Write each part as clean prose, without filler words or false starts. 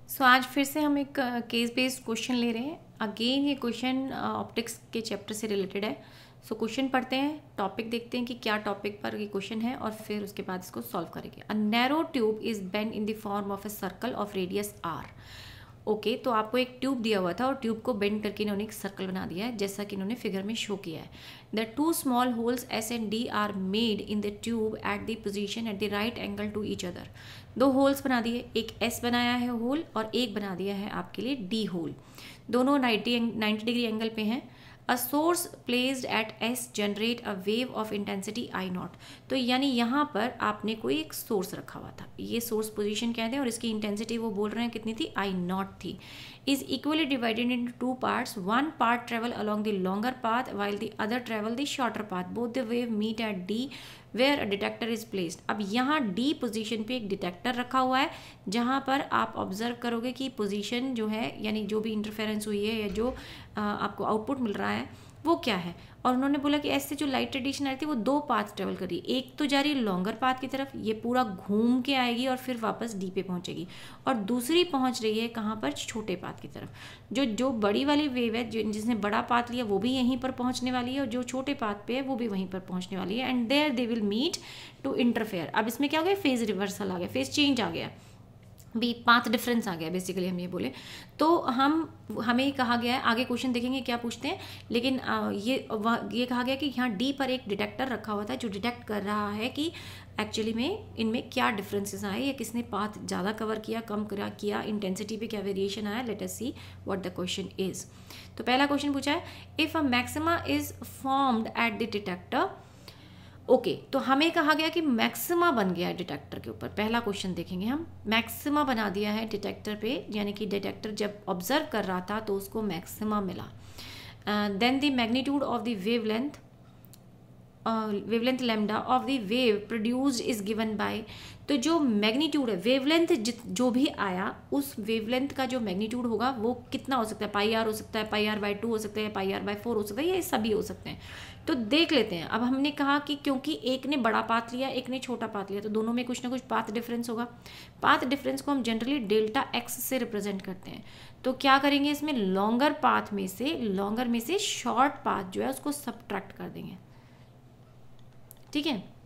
सो आज फिर से हम एक केस बेस्ड क्वेश्चन ले रहे हैं। अगेन ये क्वेश्चन ऑप्टिक्स के चैप्टर से रिलेटेड है। सो क्वेश्चन पढ़ते हैं, टॉपिक देखते हैं कि क्या टॉपिक पर ये क्वेश्चन है और फिर उसके बाद इसको सॉल्व करेंगे। A narrow tube is bend in the form of a circle of radius R. Okay, तो आपको एक ट्यूब दिया हुआ था और ट्यूब को बेंड करके इन्होंने एक सर्कल बना दिया है, जैसा कि इन्होंने फिगर में शो किया है। The two small holes S and D are made in the tube at the position at the right angle to each other. दो होल्स बना दिए, एक एस बनाया है होल और एक बना दिया है आपके लिए डी होल। दोनों 90 डिग्री एंगल पे हैं। A source placed at S generate a wave of intensity I not. तो यानी यहाँ पर आपने कोई एक सोर्स रखा हुआ था, ये सोर्स पोजीशन कहते हैं और इसकी इंटेंसिटी वो बोल रहे हैं कितनी थी, आई नॉट थी। Is equally divided into two parts, one part travel along the longer path while the other travel the shorter path. Both the wave meet at D where a detector is placed. अब यहाँ D position पे एक detector रखा हुआ है, जहाँ पर आप ऑब्जर्व करोगे कि पोजीशन जो है यानी जो भी इंटरफेरेंस हुई है या जो आपको आउटपुट मिल रहा है वो क्या है। और उन्होंने बोला कि ऐसे जो लाइट रेडिएशन आ रही थी वो दो पाथ ट्रेवल कर रही है, एक तो जा रही है लॉन्गर पाथ की तरफ, ये पूरा घूम के आएगी और फिर वापस डी पे पहुंचेगी, और दूसरी पहुंच रही है कहाँ पर, छोटे पाथ की तरफ। जो बड़ी वाली वेव है जिसने बड़ा पाथ लिया वो भी यहीं पर पहुंचने वाली है और जो छोटे पाथ पे है वो भी वहीं पर पहुंचने वाली है, and there they will meet to interfere. अब इसमें क्या हो गया, फेज रिवर्सल आ गया, फेज चेंज आ गया, भी पाथ डिफरेंस आ गया बेसिकली हम ये बोले। तो हमें कहा गया है, आगे क्वेश्चन देखेंगे क्या पूछते हैं, लेकिन ये कहा गया कि यहाँ डी पर एक डिटेक्टर रखा हुआ था जो डिटेक्ट कर रहा है कि एक्चुअली में इनमें क्या डिफरेंसेस आए या किसने पाथ ज़्यादा कवर किया, कम किया, इंटेंसिटी पे क्या वेरिएशन आया। Let us see what the question is. तो पहला क्वेश्चन पूछा है, if a maxima is formed at the detector. Okay, तो हमें कहा गया कि मैक्सिमा बन गया है डिटेक्टर के ऊपर। पहला क्वेश्चन देखेंगे हम, मैक्सिमा बना दिया है डिटेक्टर पे, यानी कि डिटेक्टर जब ऑब्जर्व कर रहा था तो उसको मैक्सिमा मिला। Then the magnitude of the wavelength lambda of the wave produced is given by. तो जो मैग्नीट्यूड है, वेवलेंथ जो भी आया उस वेवलेंथ का जो मैग्नीट्यूड होगा वो कितना हो सकता है, पाई आर हो सकता है, पाई आर बाय 2 हो सकता है, पाई आर बाय 4 हो सकता है, ये सभी हो सकते हैं। तो देख लेते हैं। अब हमने कहा कि क्योंकि एक ने बड़ा पाथ लिया एक ने छोटा पाथ लिया तो दोनों में कुछ ना कुछ पाथ डिफरेंस होगा। पाथ डिफरेंस को हम जनरली डेल्टा एक्स से रिप्रेजेंट करते हैं। तो क्या करेंगे, इसमें लॉन्गर में से शॉर्ट पाथ जो है उसको सब्ट्रैक्ट कर देंगे, ठीक है।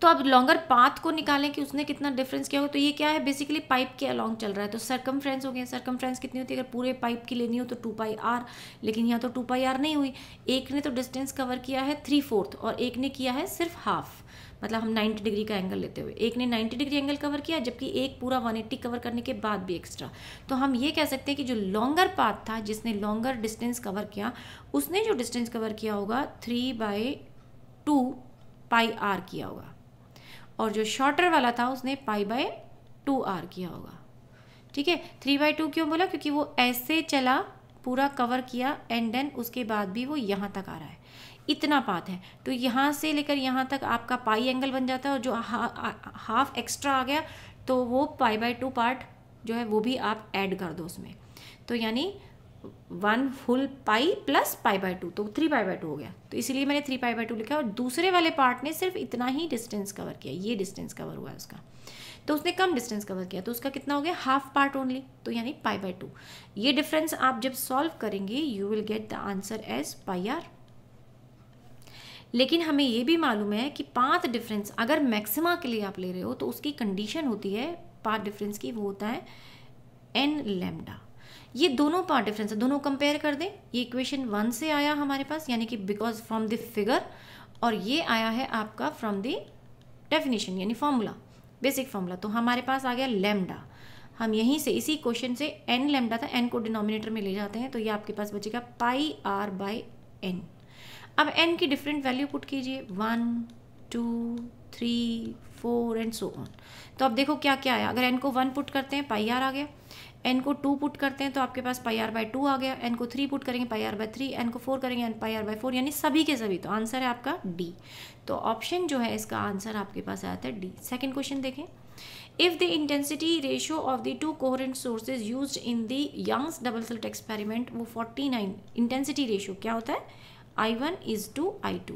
तो अब लॉन्गर पाथ को निकालें कि उसने कितना डिफरेंस किया हो। तो ये क्या है, बेसिकली पाइप के अलॉन्ग चल रहा है, तो सरकमफ्रेंस हो गया। सरकमफ्रेंस कितनी होती है, अगर पूरे पाइप की लेनी हो तो 2 पाई आर, लेकिन यहाँ तो 2 पाई आर नहीं हुई। एक ने तो डिस्टेंस कवर किया है 3/4 और एक ने किया है सिर्फ हाफ, मतलब हम 90 डिग्री का एंगल लेते हुए एक ने 90 डिग्री एंगल कवर किया, जबकि एक पूरा 180 कवर करने के बाद भी एक्स्ट्रा। तो हम ये कह सकते हैं कि जो लॉन्गर पाथ था, जिसने लॉन्गर डिस्टेंस कवर किया, उसने जो डिस्टेंस कवर किया होगा 3/2 पाई आर किया होगा, और जो शॉर्टर वाला था उसने पाई/2 आर किया होगा, ठीक है। 3/2 क्यों बोला, क्योंकि वो ऐसे चला, पूरा कवर किया, एंड देन उसके बाद भी वो यहाँ तक आ रहा है, इतना पाथ है। तो यहाँ से लेकर यहाँ तक आपका पाई एंगल बन जाता है, और जो हाफ एक्स्ट्रा आ गया तो वो पाई/2 पार्ट जो है वो भी आप ऐड कर दो उसमें। तो यानी 1 फुल पाई प्लस पाई/2, तो 3 पाई/2 हो गया। तो इसीलिए मैंने 3 पाई/2 लिखा, और दूसरे वाले पार्ट ने सिर्फ इतना ही डिस्टेंस कवर किया, ये डिस्टेंस कवर हुआ है उसका, तो उसने कम डिस्टेंस कवर किया, तो उसका कितना हो गया, हाफ पार्ट ओनली, तो यानी पाई/2। ये डिफरेंस आप जब सॉल्व करेंगे you will get the answer as pi R. लेकिन हमें ये भी मालूम है कि पाथ डिफरेंस अगर मैक्सिमा के लिए आप ले रहे हो तो उसकी कंडीशन होती है पाथ डिफरेंस की, वो होता है एन लैम्डा। ये दोनों पार्ट डिफरेंस है, दोनों कंपेयर कर दें। ये इक्वेशन 1 से आया हमारे पास, यानी कि बिकॉज फ्रॉम द फिगर, और ये आया है आपका फ्रॉम द डेफिनेशन यानी फॉर्मूला, बेसिक फॉर्मूला। तो हमारे पास आ गया लैम्डा। हम यहीं से इसी क्वेश्चन से एन लैम्डा था, एन को डिनोमिनेटर में ले जाते हैं, तो ये आपके पास बचेगा पाई आर बाय एन। अब एन की डिफरेंट वैल्यू पुट कीजिए, 1 2 3 4 एंड सो ऑन। तो अब देखो क्या क्या आया, अगर एन को 1 पुट करते हैं पाई आर आ गया, एन को 2 पुट करते हैं तो आपके पास पाई आर/2 आ गया, एन को 3 पुट करेंगे पाई आर/3, एन को 4 करेंगे एन पाई आर/4, यानी सभी के सभी। तो आंसर है आपका डी। तो ऑप्शन जो है इसका आंसर आपके पास आया था डी। सेकेंड क्वेश्चन देखें, if the intensity ratio of the 2 coherent sources used in the Young's double slit experiment, वो 49, इंटेंसिटी रेशियो क्या होता है, I1:I2,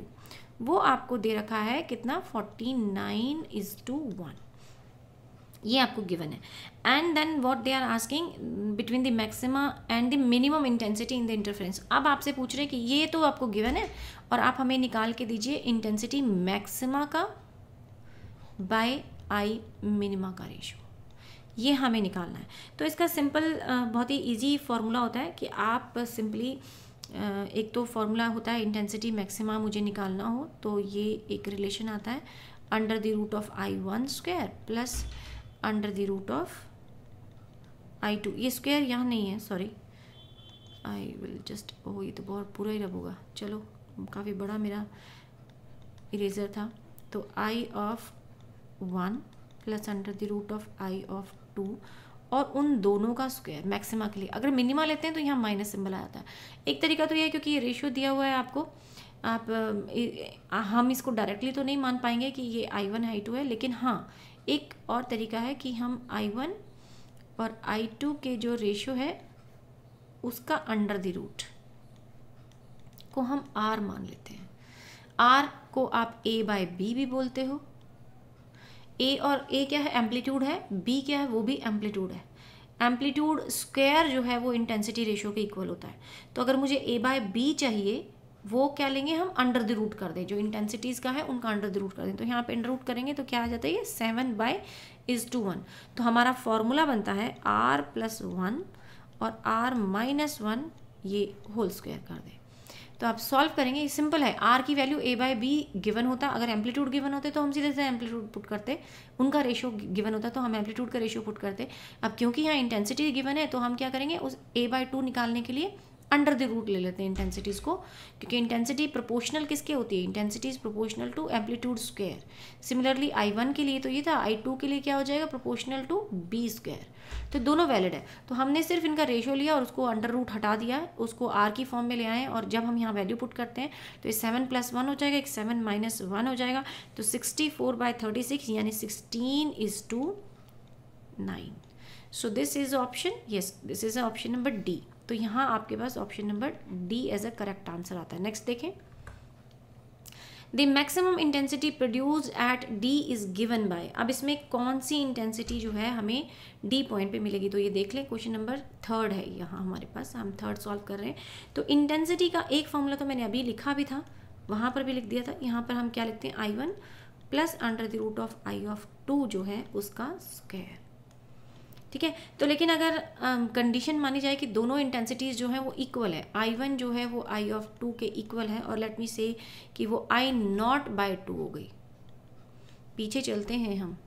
वो आपको दे रखा है कितना, 49:1। ये आपको गिवन है। And then what they are asking between the maxima and the minimum intensity in the interference. अब आपसे पूछ रहे हैं कि ये तो आपको गिवन है और आप हमें निकाल के दीजिए इंटेंसिटी मैक्सिमा का बाय आई मिनिमा का रेशो, ये हमें निकालना है। तो इसका सिंपल बहुत ही इजी फॉर्मूला होता है कि आप सिंपली एक तो फॉर्मूला होता है इंटेंसिटी मैक्सिमा मुझे निकालना हो तो ये एक रिलेशन आता है under the root of I1 square plus under the root of I2। ये स्क्वायर यहाँ नहीं है, sorry, I will just, oh ये तो बहुत पूरा ही रब होगा, चलो काफ़ी बड़ा मेरा इरेजर था। तो I(1) plus under the root of I(2) और उन दोनों का स्क्वायर मैक्सिमा के लिए। अगर मिनिमा लेते हैं तो यहाँ माइनस सिंबल आ जाता है। एक तरीका तो ये है क्योंकि ये रेशियो दिया हुआ है आपको, आप हम इसको डायरेक्टली तो नहीं मान पाएंगे कि ये I1 I2 है, लेकिन हाँ एक और तरीका है कि हम I1 और I2 के जो रेशियो है उसका अंडर द रूट को हम R मान लेते हैं। R को आप A/B भी बोलते हो। A और A क्या है, एम्पलीट्यूड है, B क्या है, वो भी एम्पलीट्यूड है। एम्पलीट्यूड स्क्वायर जो है वो इंटेंसिटी रेशियो के इक्वल होता है। तो अगर मुझे A/B चाहिए वो क्या लेंगे हम, अंडर द रूट कर दें, जो इंटेंसिटीज़ का है उनका अंडर द रूट कर दें। तो यहाँ पे अंडर रूट करेंगे तो क्या आ जाता है, ये 7/1। तो हमारा फॉर्मूला बनता है R+1 और R-1 ये होल स्क्वायर कर दें। तो आप सॉल्व करेंगे, ये सिंपल है। R की वैल्यू A/B गिवन होता, अगर एम्पलीट्यूड गिवन होते तो हम सीधे से एम्पलीट्यूड पुट करते, उनका रेशियो गिवन होता तो हम एम्पलीट्यूड का रेशियो पुट करते। अब क्योंकि यहाँ इंटेंसिटी गिवन है तो हम क्या करेंगे, उस A/2 निकालने के लिए अंडर द रूट ले लेते हैं इंटेंसिटीज़ को, क्योंकि इंटेंसिटी प्रोपोर्शनल किसके होती है, intensity is proportional to amplitude square. Similarly I1 के लिए तो ये था, I2 के लिए क्या हो जाएगा, प्रोपोर्शनल टू B स्क्वायर। तो दोनों वैलिड है। तो हमने सिर्फ इनका रेशियो लिया और उसको अंडर रूट हटा दिया, उसको R की फॉर्म में ले आए और जब हम यहाँ वैल्यू पुट करते हैं तो ये 7+1 हो जाएगा, एक 7-1 हो जाएगा। तो 64/36 यानी 16:9। So this is option, yes this is option number D. तो यहाँ आपके पास option number D as a correct answer आता है। नेक्स्ट देखें, the maximum intensity produced at D is given by. अब इसमें कौन सी इंटेंसिटी जो है हमें डी पॉइंट पे मिलेगी, तो ये देख लें, क्वेश्चन नंबर 3 है यहाँ हमारे पास, हम 3 सॉल्व कर रहे हैं। तो इंटेंसिटी का एक फॉर्मूला तो मैंने अभी लिखा भी था, वहाँ पर भी लिख दिया था। यहाँ पर हम क्या लिखते हैं, I1 plus under the root of I(2) जो है उसका स्क्वायर, ठीक है। तो लेकिन अगर कंडीशन मानी जाए कि दोनों इंटेंसिटीज़ जो है वो इक्वल है, I1 जो है वो I(2) के इक्वल है और लेट मी से कि वो I0/2 हो गई। पीछे चलते हैं हम,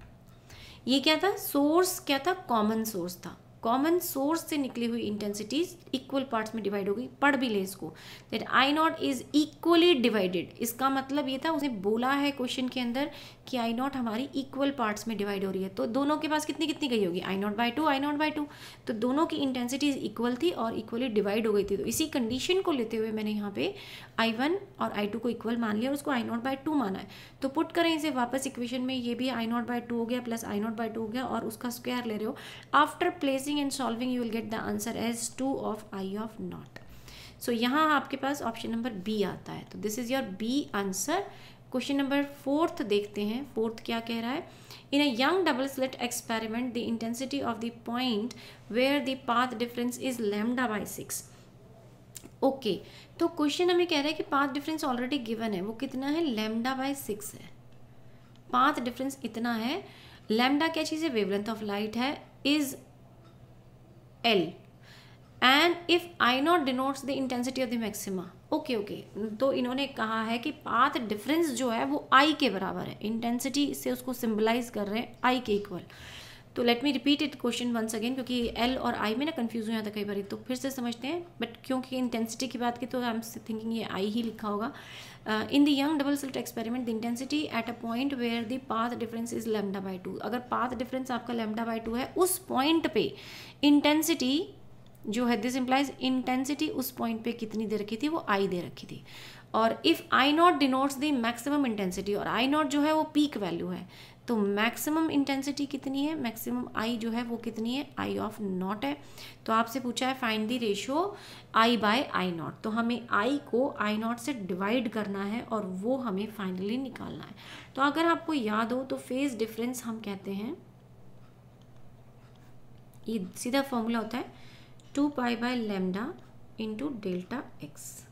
ये क्या था, सोर्स क्या था, कॉमन सोर्स था। कॉमन सोर्स से निकली हुई इंटेंसिटीज इक्वल पार्ट्स में डिवाइड हो गई। पढ़ भी ले इसको, that I0 is equally divided. इसका मतलब ये था, उसने बोला है क्वेश्चन के अंदर कि I0 हमारी इक्वल पार्ट्स में डिवाइड हो रही है। तो दोनों के पास कितनी कितनी गई होगी, I0/2 I0/2। तो दोनों की इंटेंसिटीज इक्वल थी और इक्वली डिवाइड हो गई थी। तो इसी कंडीशन को लेते हुए मैंने यहाँ पे I1 और I2 को इक्वल मान लिया और उसको I0/2 माना है। तो पुट करें इसे वापस इक्वेशन में, ये भी I0/2 हो गया प्लस I0/2 हो गया और उसका स्क्वायर ले रहे हो। After placing and solving you will get the answer as 2 of I0। So यहाँ आपके पास ऑप्शन नंबर बी आता है। तो this is your B answer. Question number 4 देखते हैं। 4 क्या कह रहा है, in a Young double slit experiment the intensity of the point where the path difference is λ/6। Okay, तो क्वेश्चन हमें कह रहा है कि पाथ डिफरेंस ऑलरेडी गिवन है, वो कितना है, λ/6 है। पाथ डिफरेंस इतना है, लैम्डा क्या चीज़ है, वेवलेंथ ऑफ लाइट है, is L and if I0 denotes the intensity of the maxima. Okay, तो इन्होंने कहा है कि पाथ डिफरेंस जो है वो I के बराबर है, इंटेंसिटी से उसको सिंबलाइज कर रहे हैं I के इक्वल। तो let me repeat it question once again, क्योंकि L और I में ना कंफ्यूज हो जाता कई बार, तो फिर से समझते हैं। बट क्योंकि इंटेंसिटी की बात की तो आई एम थिंकिंग ये I ही लिखा होगा। In the Young double slit experiment the intensity at a point where the path difference is λ/2। अगर पाथ डिफरेंस आपका λ/2 है, उस पॉइंट पे इंटेंसिटी जो है, दिस इम्प्लाइज इंटेंसिटी उस पॉइंट पे कितनी दे रखी थी, वो I दे रखी थी। और if I0 denotes the maximum intensity, और I0 जो है वो पीक वैल्यू है, तो मैक्सिमम इंटेंसिटी कितनी है, मैक्सिमम I जो है वो कितनी है, I(0) है। तो आपसे पूछा है फाइंड द रेशियो I/I0। तो हमें I को I0 से डिवाइड करना है और वो हमें फाइनली निकालना है। तो अगर आपको याद हो तो फेज डिफरेंस हम कहते हैं ये सीधा फॉर्मूला होता है 2π/λ इंटू डेल्टा एक्स।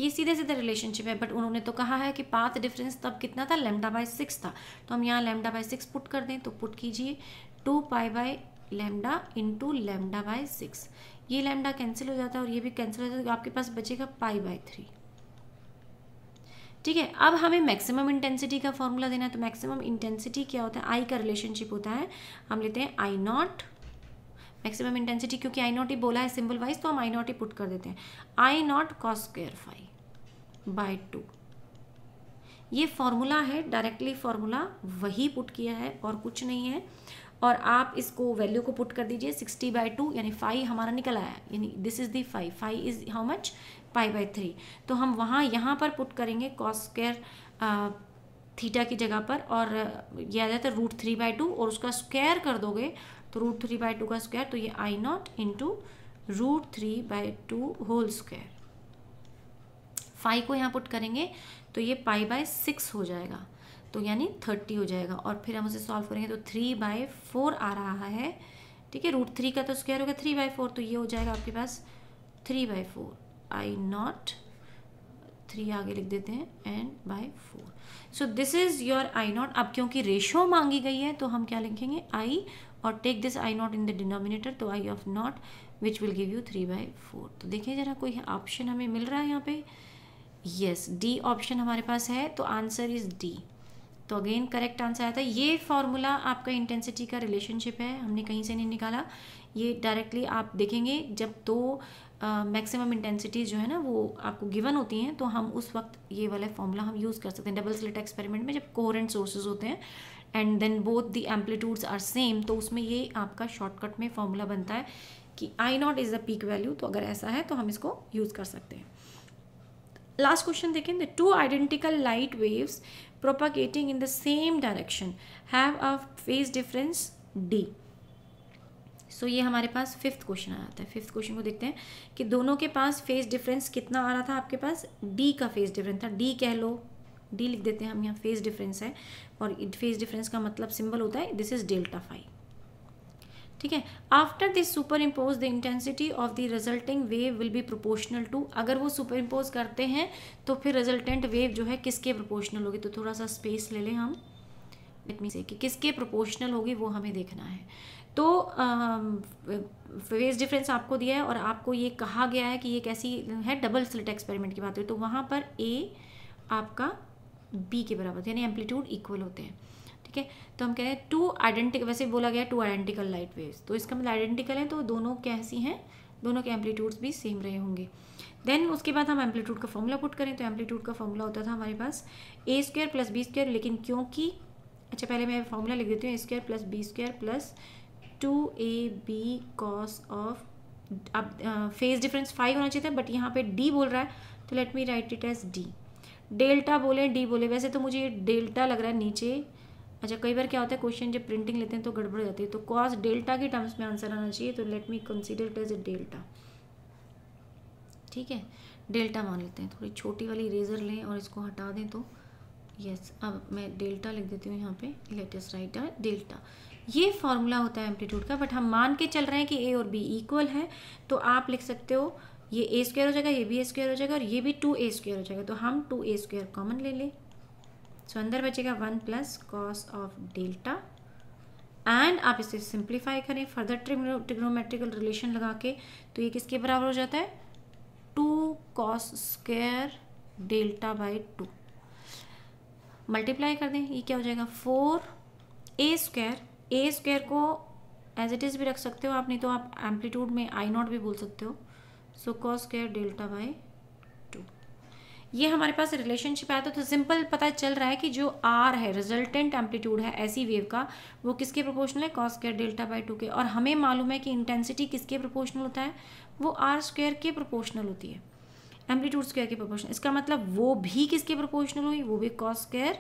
ये सीधे सीधे रिलेशनशिप है, बट उन्होंने तो कहा है कि पाथ डिफरेंस तब कितना था, λ/6 था, तो हम यहाँ λ/6 पुट कर दें, तो पुट कीजिए 2π/λ इंटू λ/6। ये लैम्डा कैंसिल हो जाता है और ये भी कैंसिल हो जाता है, तो आपके पास बचेगा π/3। ठीक है, अब हमें मैक्सिमम इंटेंसिटी का फॉर्मूला देना है। तो मैक्सिमम इंटेंसिटी क्या होता है, आई का रिलेशनशिप होता है, हम लेते हैं I0 मैक्सिमम इंटेंसिटी, क्योंकि I0 ही बोला है सिंबल वाइज, तो हम I0 ही पुट कर देते हैं, I0 cos square phi bye 2। ये फॉर्मूला है, डायरेक्टली फॉर्मूला वही पुट किया है और कुछ नहीं है। और आप इसको वैल्यू को पुट कर दीजिए 60/2, यानी फाई हमारा निकल आया, यानी this is the phi, phi is how much, π/3। तो हम वहाँ यहाँ पर पुट करेंगे कॉस स्क्वायर थीटा की जगह पर, और ये आ जाता है √3/2, और उसका स्क्वायर कर दोगे तो √3/2 का स्क्वायर, तो ये I0 into √3/2 whole square. Phi को यहाँ पुट करेंगे तो ये π/6 हो जाएगा, तो यानी 30 हो जाएगा। और फिर हम उसे सॉल्व करेंगे तो 3/4 आ रहा है। ठीक है, √3 का तो स्क्वायर होगा 3/4, तो ये हो जाएगा आपके पास 3/4, I0 3 आगे लिख देते हैं n/4। So this is your I0। अब क्योंकि रेशो मांगी गई है तो हम क्या लिखेंगे, I और take this I0 in the denominator, तो I of naught which will give you 3/4। तो देखिए जरा कोई ऑप्शन हमें मिल रहा है यहाँ पे, यस डी ऑप्शन हमारे पास है, तो आंसर इज डी। तो अगेन करेक्ट आंसर आता है। ये फॉर्मूला आपका इंटेंसिटी का रिलेशनशिप है, हमने कहीं से नहीं निकाला, ये डायरेक्टली आप देखेंगे जब दो मैक्सिमम इंटेंसिटी जो है ना वो आपको गिवन होती हैं, तो हम उस वक्त ये वाला फॉर्मूला हम यूज़ कर सकते हैं। डबल स्लिट एक्सपेरिमेंट में जब कोहेरेंट सोर्सेज होते हैं and then both the amplitudes are same, तो उसमें ये आपका शॉर्टकट में फॉर्मूला बनता है कि I0 is the peak value. तो अगर ऐसा है तो हम इसको यूज़ कर सकते हैं। लास्ट क्वेश्चन देखें, the 2 identical light waves propagating in the same direction have a phase difference d। सो ये हमारे पास फिफ्थ क्वेश्चन आ जाता है। फिफ्थ क्वेश्चन को देखते हैं कि दोनों के पास फेज डिफरेंस कितना आ रहा था, आपके पास d का फेज डिफरेंस था, d कह लो, d लिख देते हैं हम, यहाँ फेज डिफरेंस है, और फेज डिफरेंस का मतलब सिंबल होता है दिस इज डेल्टा फाई। ठीक है, after this superimpose the intensity of the resulting wave will be proportional to. अगर वो सुपर इम्पोज करते हैं तो फिर रिजल्टेंट वेव जो है किसके प्रोपोर्शनल होगी, तो थोड़ा सा स्पेस ले लें हम, लेट मी से कि किसके प्रोपोर्शनल होगी वो हमें देखना है। तो फेज डिफरेंस आपको दिया है और आपको ये कहा गया है कि ये कैसी है, डबल स्लिट एक्सपेरिमेंट की बात हुई, तो वहाँ पर ए आपका बी के बराबर, यानी एम्पलीट्यूड इक्वल होते हैं। ठीक है, तो हम कह रहे हैं 2 आइडेंटिकल, वैसे बोला गया 2 आइडेंटिकल लाइट वेव्स, तो इसका मतलब आइडेंटिकल है तो दोनों कैसी हैं, दोनों के एम्पलीट्यूड्स भी सेम रहे होंगे। देन उसके बाद हम एम्पलीट्यूड का फॉर्मूला पुट करें, तो एम्पलीट्यूड का फॉर्मूला होता था हमारे पास a² + b², लेकिन क्योंकि अच्छा पहले मैं फॉर्मूला लिख देती हूँ, a² + b² + 2ab cos of, अब फेज डिफरेंस 5 होना चाहिए था, बट यहाँ पे d बोल रहा है, तो let me write it as d। Delta बोले d बोले, वैसे तो मुझे ये डेल्टा लग रहा है नीचे। अच्छा, कई बार क्या होता है क्वेश्चन जब प्रिंटिंग लेते हैं तो गड़बड़ हो जाती है, तो कॉस डेल्टा की टर्म्स में आंसर आना चाहिए, तो let me consider it as a delta. ठीक है, डेल्टा मान लेते हैं, थोड़ी छोटी वाली इरेजर लें और इसको हटा दें, तो यस अब मैं डेल्टा लिख देती हूँ यहाँ पे, लेट अस राइट डेल्टा। ये फॉर्मूला होता है एम्पलीट्यूड का, बट हम मान के चल रहे हैं कि ए और बी इक्वल है, तो आप लिख सकते हो ये a² हो जाएगा, ये भी a² हो जाएगा, और ये भी 2a² हो जाएगा, तो हम 2a² कॉमन ले लें, सो अंदर बचेगा 1 + cos ऑफ डेल्टा, एंड आप इसे सिंप्लीफाई करें फर्दर ट्रिग्नोमेट्रिकल रिलेशन लगा के, तो ये किसके बराबर हो जाता है, 2 cos स्क्वायर डेल्टा/2। मल्टीप्लाई कर दें, ये क्या हो जाएगा 4a²। a² को एज इट इज़ भी रख सकते हो आप, नहीं तो आप एम्पलीट्यूड में I0 भी बोल सकते हो, सो cos स्क्वायर डेल्टा/2। ये हमारे पास रिलेशनशिप आया तो सिंपल पता चल रहा है कि जो R है, रिजल्टेंट एम्पलीट्यूड है ऐसी वेव का, वो किसके प्रोपोर्शनल है, cos स्क्वायर डेल्टा/2 के। और हमें मालूम है कि इंटेंसिटी किसके प्रोपोर्शनल होता है, वो R² के प्रोपोर्शनल होती है, एम्पलीट्यूड स्क्वायर के प्रोपोर्शनल। इसका मतलब वो भी किसके प्रोपोर्शनल हुई, वो भी cos स्क्वायर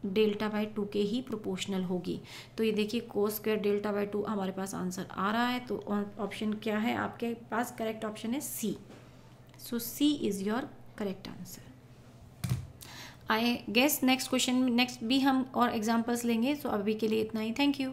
डेल्टा/2 के ही प्रोपोर्शनल होगी। तो ये देखिए cos स्क्वायर डेल्टा/2 हमारे पास आंसर आ रहा है, तो ऑप्शन क्या है आपके पास, करेक्ट ऑप्शन है C. So C is your correct answer. I guess next question, next भी हम और एग्जाम्पल्स लेंगे, सो अभी के लिए इतना ही, थैंक यू।